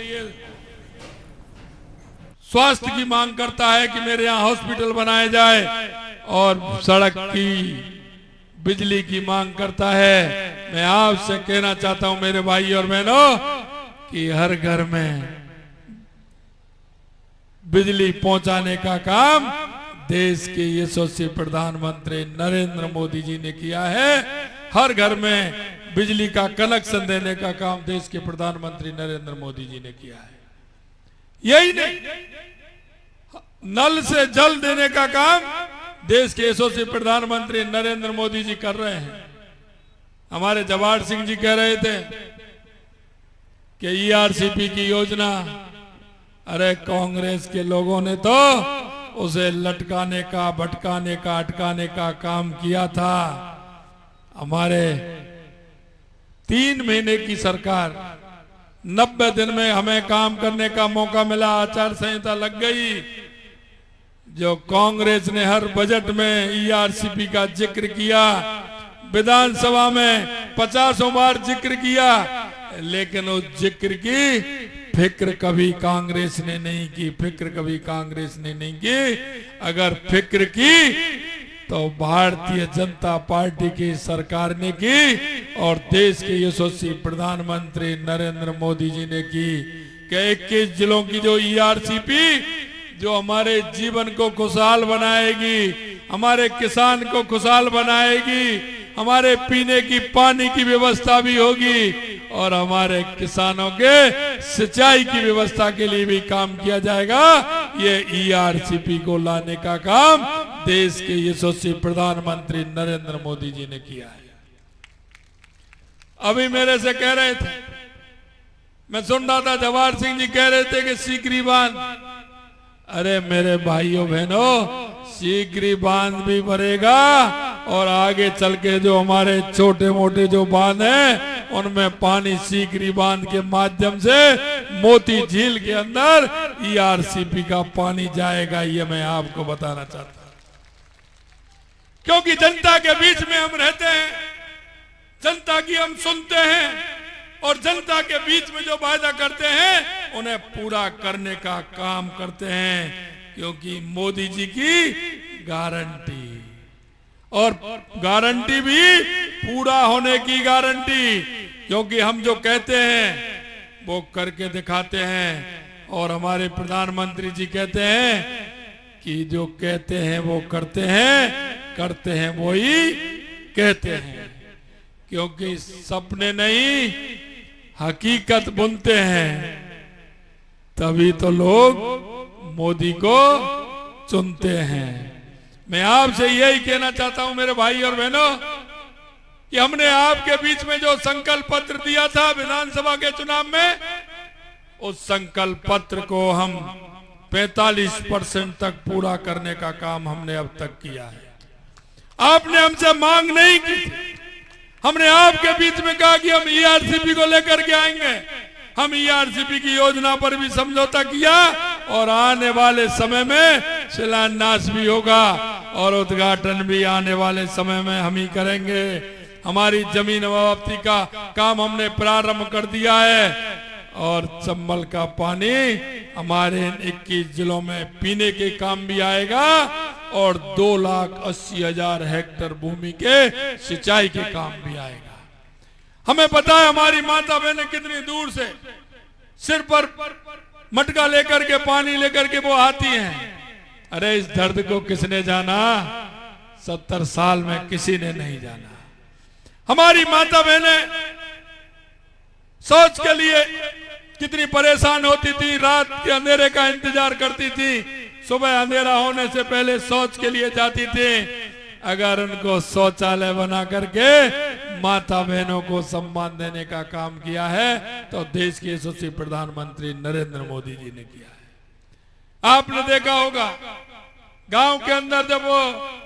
लिए स्वास्थ्य की मांग करता है कि मेरे यहाँ हॉस्पिटल बनाए जाए, और सड़क की बिजली की मांग करता है। मैं आपसे कहना चाहता हूं मेरे भाई और बहनों कि हर घर में बिजली पहुंचाने का काम देश के यशस्वी प्रधानमंत्री नरेंद्र मोदी जी ने किया है। हर घर में बिजली का कनेक्शन देने का काम देश के प्रधानमंत्री नरेंद्र मोदी जी ने किया है। यही नहीं, नल से जल देने का काम देश के यशस्वी प्रधानमंत्री नरेंद्र मोदी जी कर रहे हैं। हमारे जवाहर सिंह जी कह रहे थे कि ईआरसीपी की योजना, अरे कांग्रेस के लोगों ने तो उसे लटकाने का, भटकाने का, अटकाने का काम किया था। हमारे 3 महीने की सरकार, 90 दिन में हमें काम करने का मौका मिला, आचार संहिता लग गई। जो कांग्रेस ने हर बजट में ईआरसीपी का जिक्र किया, विधानसभा में 50 बार जिक्र किया, लेकिन उस जिक्र की फिक्र कभी कांग्रेस ने नहीं की, फिक्र कभी कांग्रेस ने नहीं की। अगर फिक्र की तो भारतीय जनता पार्टी की सरकार ने की और देश के यशस्वी प्रधानमंत्री नरेंद्र मोदी जी ने की। कि 21 जिलों की जो ईआरसीपी जो हमारे जीवन को खुशहाल बनाएगी, हमारे किसान को खुशहाल बनाएगी, हमारे पीने की पानी की व्यवस्था भी होगी और हमारे किसानों के सिंचाई की व्यवस्था के लिए भी काम किया जाएगा। ये ईआरसीपी को लाने का काम देश के यशस्वी प्रधानमंत्री नरेंद्र मोदी जी ने किया है। अभी मेरे से कह रहे थे, मैं सुन रहा था, जवाहर सिंह जी कह रहे थे कि सीकरी बांध। अरे मेरे भाइयों बहनों, सीकरी बांध भी भरेगा और आगे चल के जो हमारे छोटे मोटे जो बांध हैं उनमें पानी सीकरी बांध के माध्यम से मोती झील के अंदर ईआरसीपी का पानी जाएगा। ये मैं आपको बताना चाहता हूं, क्योंकि जनता के बीच में हम रहते हैं, जनता की हम सुनते हैं और जनता के बीच में जो वायदा करते हैं उन्हें पूरा करने का काम करते हैं। क्योंकि मोदी जी की गारंटी, और गारंटी भी पूरा होने की गारंटी, क्योंकि हम जो कहते हैं वो करके दिखाते हैं। और हमारे प्रधानमंत्री जी कहते हैं कि जो कहते हैं वो करते हैं, करते हैं वो ही कहते हैं। क्योंकि सपने नहीं हकीकत बुनते हैं, तभी तो लोग मोदी को चुनते हैं। मैं आपसे यही कहना चाहता हूं मेरे भाई और बहनों कि हमने आपके बीच में जो संकल्प पत्र दिया था विधानसभा के चुनाव में, उस संकल्प पत्र को हम 45% तक पूरा करने का काम हमने अब तक किया है। आपने हमसे मांग नहीं की, हमने आपके बीच में कहा कि हम ईआरसीपी को लेकर के आएंगे। हम ईआरसीपी की योजना पर भी समझौता किया और आने वाले समय में शिलान्यास भी होगा और उद्घाटन भी आने वाले समय में हम ही करेंगे। हमारी जमीन वापसी का काम हमने प्रारंभ कर दिया है और चंबल का पानी हमारे 21 जिलों में पीने के काम भी आएगा और 2,80,000 हेक्टेयर भूमि के सिंचाई के काम भी आएगा। हमें पता है हमारी माता बहनें कितनी दूर से सिर पर मटका लेकर के पानी लेकर के वो आती हैं। अरे इस दर्द को किसने जाना? 70 साल में किसी ने नहीं जाना। हमारी माता बहनें शौच के लिए कितनी परेशान होती थी, रात के अंधेरे का इंतजार करती थी, सुबह अंधेरा होने से पहले शौच के लिए जाती थी। अगर उनको शौचालय बना करके माता बहनों को सम्मान देने का काम किया है तो देश के यशस्वी प्रधानमंत्री नरेंद्र मोदी जी ने किया है। आपने देखा होगा गांव के अंदर जब वो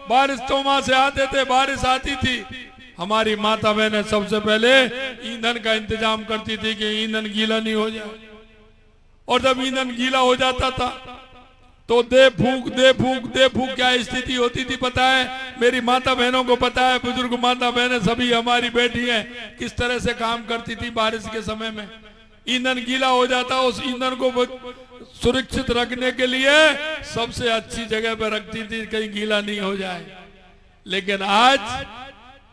बारिश तोमा से आते थे, बारिश आती थी, हमारी माता बहनें सबसे पहले ईंधन का इंतजाम करती थी कि ईंधन गीला नहीं हो जाए। और जब ईंधन गीला हो जाता था तो दे फूक क्या स्थिति होती थी पता है? मेरी माता बहनों को पता है, बुजुर्ग माता बहनें सभी हमारी बैठी हैं, किस तरह से काम करती थी बारिश के समय में। ईंधन गीला हो जाता, उस ईंधन को सुरक्षित रखने के लिए सबसे अच्छी जगह पर रखती थी, कहीं गीला नहीं हो जाए। लेकिन आज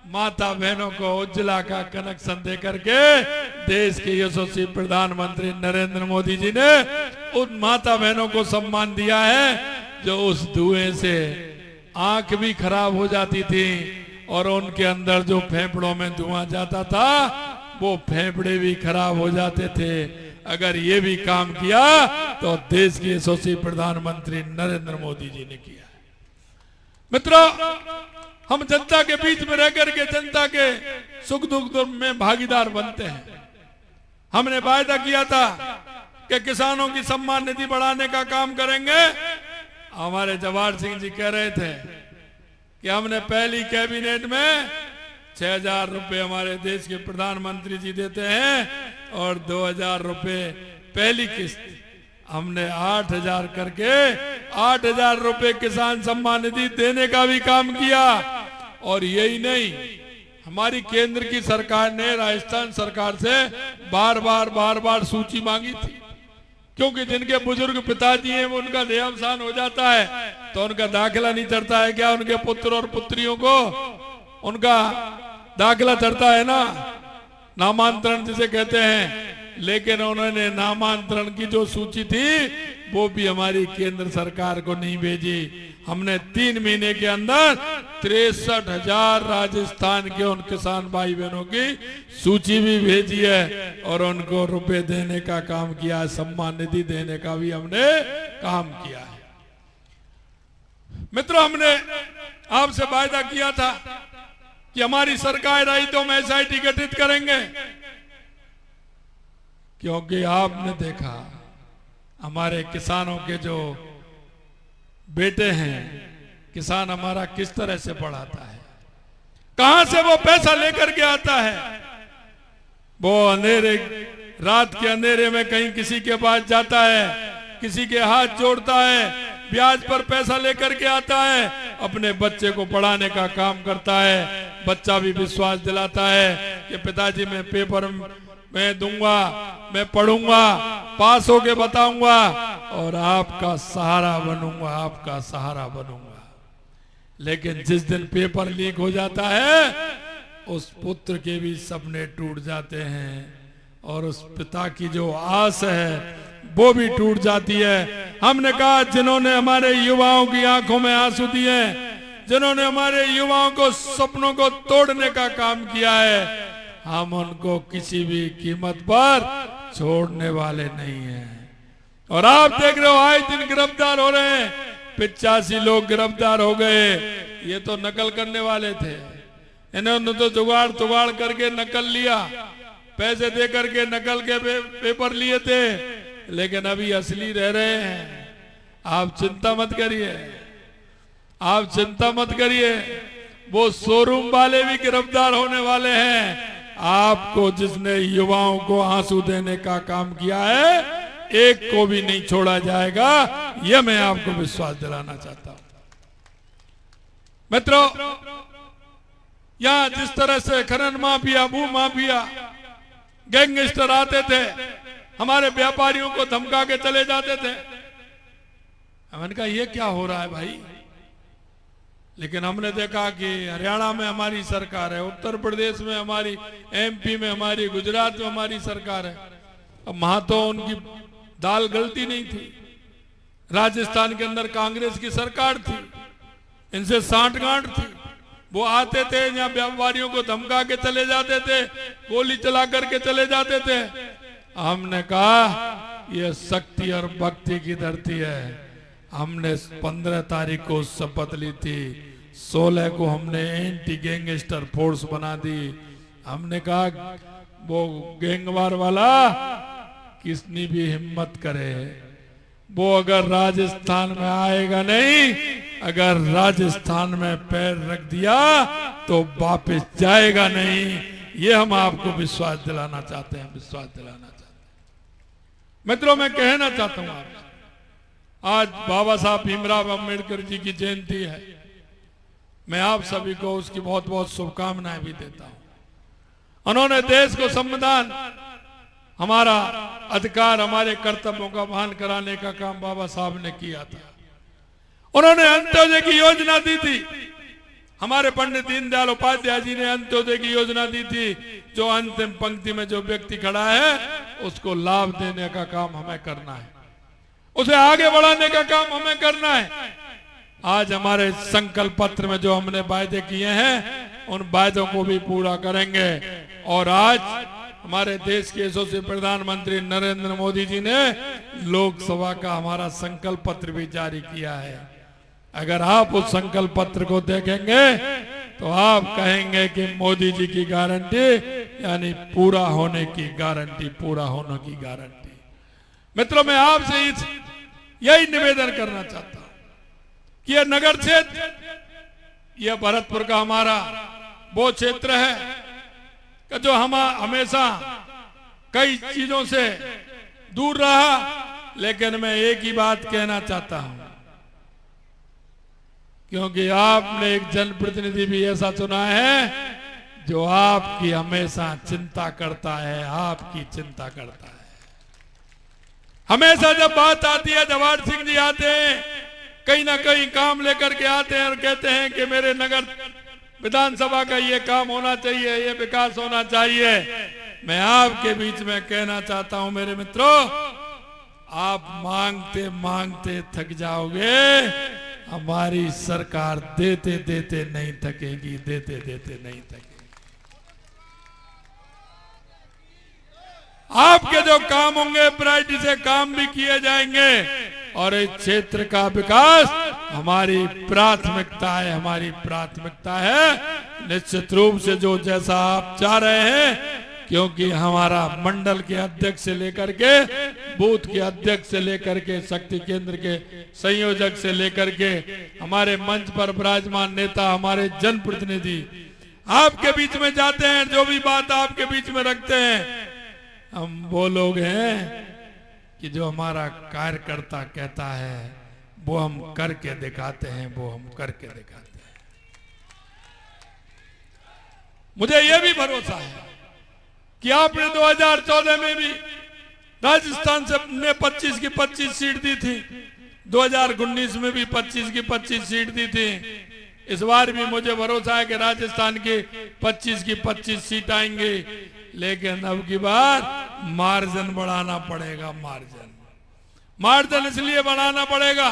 माता बहनों को उज्ज्वला का कनेक्शन दे करके देश के यशस्वी प्रधानमंत्री नरेंद्र मोदी जी ने उन माता बहनों को सम्मान दिया है जो उस धुएं से आंख भी खराब हो जाती थी और उनके अंदर जो फेफड़ों में धुआं जाता था वो फेफड़े भी खराब हो जाते थे। अगर ये भी काम किया तो देश के यशस्वी प्रधानमंत्री नरेंद्र मोदी जी ने किया। मित्रों, हम जनता के बीच में रह करके जनता के सुख दुख में भागीदार बनते हैं। हमने वायदा किया था कि किसानों की सम्मान निधि बढ़ाने का काम करेंगे। हमारे जवाहर सिंह जी कह रहे थे कि हमने पहली कैबिनेट में 6,000 रुपए हमारे देश के प्रधानमंत्री जी देते हैं और 2,000 रुपए पहली किस्त, हमने 8,000 करके 8,000 रुपए किसान सम्मान निधि देने का भी काम किया। और यही नहीं, हमारी केंद्र की सरकार ने राजस्थान सरकार से बार बार सूची मांगी थी, क्योंकि जिनके बुजुर्ग पिताजी हैं वो उनका देहावसान हो जाता है तो उनका दाखिला नहीं चढ़ता है क्या, उनके पुत्र और पुत्रियों को उनका दाखिला चढ़ता है ना, नामांतरण जिसे कहते हैं। लेकिन उन्होंने नामांतरण की जो सूची थी वो भी हमारी केंद्र सरकार को नहीं भेजी। हमने 3 महीने के अंदर 63,000 राजस्थान के उन किसान भाई बहनों की सूची भी भेजी है और उनको रुपए देने का काम किया है, सम्मान निधि देने का भी हमने काम किया है। मित्रों, हमने आपसे वायदा किया था कि हमारी सरकार आई तो हम SIT गठित करेंगे, क्योंकि आपने देखा हमारे किसानों के जो बेटे हैं, किसान हमारा किस तरह से पढ़ाता है, कहां से वो पैसा लेकर के आता है। वो अंधेरे रात के अंधेरे में कहीं किसी के पास जाता है, किसी के हाथ जोड़ता है, ब्याज पर पैसा लेकर के आता है, अपने बच्चे को पढ़ाने का काम करता है। बच्चा भी विश्वास दिलाता है कि पिताजी मैं पेपर मैं दूंगा, मैं पढ़ूंगा, पास होके बताऊंगा और आपका सहारा बनूंगा, आपका सहारा बनूंगा। लेकिन जिस दिन पेपर लीक हो जाता है उस पुत्र के भी सपने टूट जाते हैं और उस पिता की जो आस है वो भी टूट जाती है। हमने कहा जिन्होंने हमारे युवाओं की आंखों में आंसू दिए, जिन्होंने हमारे युवाओं को सपनों को तोड़ने का काम किया है, हम उनको किसी भी कीमत पर छोड़ने वाले नहीं हैं। और आप देख रहे हो आए दिन गिरफ्तार हो रहे हैं, 85 लोग गिरफ्तार हो गए। ये तो नकल करने वाले थे, इन्होंने तो जुगाड़ करके नकल लिया, पैसे दे करके नकल के पेपर लिए थे, लेकिन अभी असली रह रहे हैं। आप चिंता मत करिए, आप चिंता मत करिए, वो शोरूम वाले भी गिरफ्तार होने वाले हैं। आपको जिसने युवाओं को आंसू देने का काम किया है एक को भी नहीं छोड़ा जाएगा, यह मैं आपको विश्वास दिलाना चाहता हूं। मित्रों, यहां जिस तरह से खनन माफिया, भू माफिया, गैंगस्टर आते थे, हमारे व्यापारियों को धमका के चले जाते थे, हमने कहा ये क्या हो रहा है भाई। लेकिन हमने देखा कि हरियाणा में हमारी सरकार है, उत्तर प्रदेश में हमारी, MP में हमारी, गुजरात में हमारी सरकार है, अब वहां तो उनकी दाल गलती नहीं थी। राजस्थान के अंदर कांग्रेस की सरकार थी, इनसे सांठगांठ थी, वो आते थे यहाँ व्यापारियों को धमका के चले जाते थे, गोली चला करके चले जाते थे। हमने कहा यह शक्ति और भक्ति की धरती है। हमने 15 तारीख को शपथ ली थी, 16 को हमने एंटी गैंगस्टर फोर्स बना दी। हमने कहा वो गैंगवार वाला किसनी भी हिम्मत करे वो अगर राजस्थान में आएगा नहीं, अगर राजस्थान में पैर रख दिया तो वापस जाएगा नहीं। ये हम आपको विश्वास दिलाना चाहते हैं, विश्वास दिलाना चाहते हैं। मित्रों, मैं कहना चाहता हूं आपसे, आज बाबा साहब भीमराव अंबेडकर जी की जयंती है। मैं आप सभी को उसकी बहुत बहुत शुभकामनाएं भी देता हूं। उन्होंने देश को संविधान हमारा अधिकार, हमारे कर्तव्यों का वहन कराने का काम बाबा साहब ने किया था। उन्होंने अंत्योदय की योजना दी थी। हमारे पंडित दीनदयाल उपाध्याय जी ने अंत्योदय की योजना दी थी, जो अंतिम पंक्ति में जो व्यक्ति खड़ा है उसको लाभ देने का काम हमें करना है, उसे आगे बढ़ाने का काम हमें करना है। आज हमारे संकल्प पत्र में जो हमने वायदे किए हैं उन वायदों को भी पूरा करेंगे। और आज हमारे देश के यशस्वी प्रधानमंत्री नरेंद्र मोदी जी ने लोकसभा का हमारा संकल्प पत्र भी जारी किया है। अगर आप उस संकल्प पत्र को देखेंगे तो आप कहेंगे कि मोदी जी की गारंटी यानी पूरा होने की गारंटी, पूरा होने की गारंटी। मित्रों, मैं आपसे यही निवेदन करना चाहता हूं कि यह नगर क्षेत्र, यह भरतपुर का हमारा वो क्षेत्र है कि जो हम हमेशा कई चीजों से दूर रहा, लेकिन मैं एक ही बात कहना चाहता हूं, क्योंकि आपने एक जनप्रतिनिधि भी ऐसा चुना है जो आपकी हमेशा चिंता करता है, आपकी चिंता करता है। हमेशा जब बात आती है, जवाहर सिंह जी आते हैं, कहीं ना कहीं काम लेकर के आते हैं और कहते हैं कि मेरे नगर विधानसभा का ये काम होना चाहिए, ये विकास होना चाहिए। मैं आपके बीच में कहना चाहता हूं मेरे मित्रों, आप मांगते मांगते थक जाओगे, हमारी सरकार देते देते नहीं थकेगी, देते देते नहीं थकेगी। आपके जो काम होंगे प्रायोरिटी से काम भी किए जाएंगे और इस क्षेत्र का विकास हमारी प्राथमिकता है, हमारी प्राथमिकता है। निश्चित रूप से जो जैसा आप चाह रहे हैं, क्योंकि हमारा मंडल के अध्यक्ष से लेकर के बूथ के अध्यक्ष से लेकर के शक्ति केंद्र के संयोजक से लेकर के हमारे मंच पर विराजमान नेता, हमारे जनप्रतिनिधि आपके बीच में जाते हैं, जो भी बात आपके बीच में रखते हैं, हम वो लोग हैं कि जो हमारा कार्यकर्ता कहता है वो हम करके दिखाते हैं, वो हम करके दिखाते हैं। मुझे यह भी भरोसा है कि आपने 2014 में भी राजस्थान से ने 25 की 25 सीट दी थी, 2019 में भी 25 की 25 सीट दी थी। इस बार भी मुझे भरोसा है कि राजस्थान की 25 की 25 सीट आएंगे, लेकिन अब की बार मार्जिन बढ़ाना पड़ेगा। मार्जिन इसलिए बढ़ाना पड़ेगा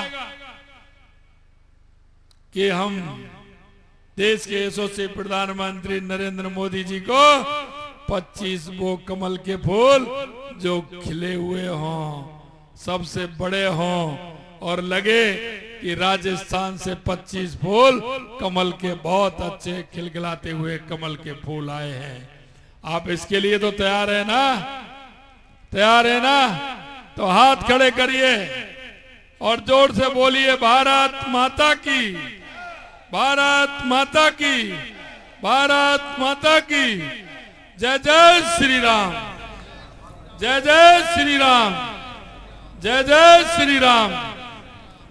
कि हम देश के यशस्वी प्रधानमंत्री नरेंद्र मोदी जी को 25 वो कमल के फूल जो खिले हुए हों, सबसे बड़े हों और लगे कि राजस्थान से 25 फूल कमल के बहुत अच्छे खिलखिलाते हुए कमल के फूल आए हैं। आप इसके लिए तो तैयार है ना? तैयार है ना? तो हाथ खड़े करिए और जोर से बोलिए, भारत माता की, भारत माता की, भारत माता की। जय जय श्री राम, जय जय श्री राम, जय जय श्री राम।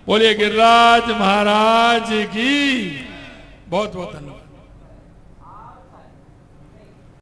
बोलिए गिरिराज महाराज की। बहुत बहुत धन्यवाद।